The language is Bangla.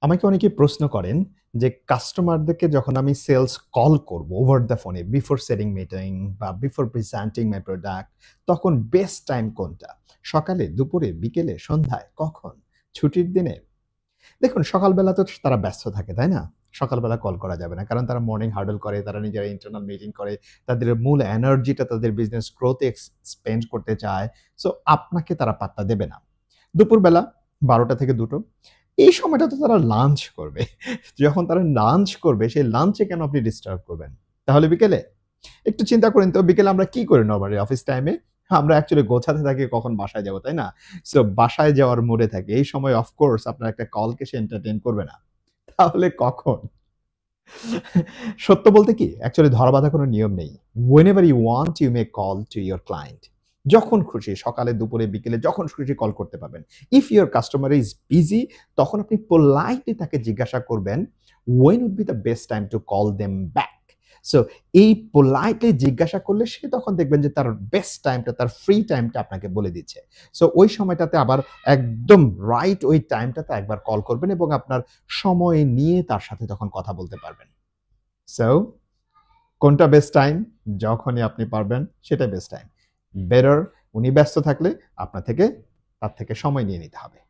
আমাকে অনেকে প্রশ্ন করেন যে কাস্টমারদেরকে যখন আমি সেলস কল করব ওভার দ্য ফোনে বিফোর সেটিং মিটিং বা বিফোর প্রেজেন্টিং মাই প্রোডাক্ট তখন বেস্ট টাইম কোনটা? সকালে, দুপুরে, বিকেলে, সন্ধ্যায়, কখন? ছুটির দিনে? দেখুন সকালবেলা তো তারা ব্যস্ত থাকে, তাই না? সকালবেলা কল করা যাবে না। কারণ তারা মর্নিং হার্ডল করে, তারা নিজেরা ইন্টারনাল মিটিং করে, তাদের মূল এনার্জিটা তাদের বিজনেস গ্রোথ এ স্পেন্ড করতে চায়। সো আপনাকে তারা পাত্তা দেবে না। দুপুরবেলা ১২টা থেকে ২টো এই সময়টাতে তারা লাঞ্চ করবে। যখন তারা লাঞ্চ করবে, সেই লাঞ্চে কেন আপনি ডিস্টার্ব করবেন? তাহলে বিকেলে? একটু চিন্তা করেন তো বিকেলে আমরা কি করি নরমালি অফিস টাইমে? আমরা অ্যাকচুয়ালি গোছাতে থাকি কখন বাসায় যাবো, তাই না? সো বাসায় যাওয়ার মুডে থাকি। এই সময় অফ কোর্স আপনার একটা কলকে সে এন্টারটেইন করবে না। তাহলে কখন? সত্য বলতে কি অ্যাকচুয়ালি ধরা বাঁধা কোনো নিয়ম নেই। Whenever you want you may call to your client. যখন খুশি সকালে, দুপুরে, বিকেলে যখন খুশি কল করতে পারবেন। If your customer is busy তখন আপনি পোলাইটলি তাকে জিজ্ঞাসা করবেন, when would be the best time to call them back? So এই পোলাইটলি জিজ্ঞাসা করলে সে তখন দেখবেন যে তার বেস্ট টাইমটা, তার ফ্রি টাইমটা আপনাকে বলে দিচ্ছে। সো ওই সময়টাতে আবার একদম রাইট ওই টাইমটাতে একবার কল করবেন এবং আপনার সময় নিয়ে তার সাথে তখন কথা বলতে পারবেন। সো কোনটা বেস্ট টাইম? যখনই আপনি পারবেন সেটাই বেস্ট টাইম। বেটার উনি ব্যস্ত থাকলে আপনার থেকে তার থেকে সময় নিয়ে নিতে হবে।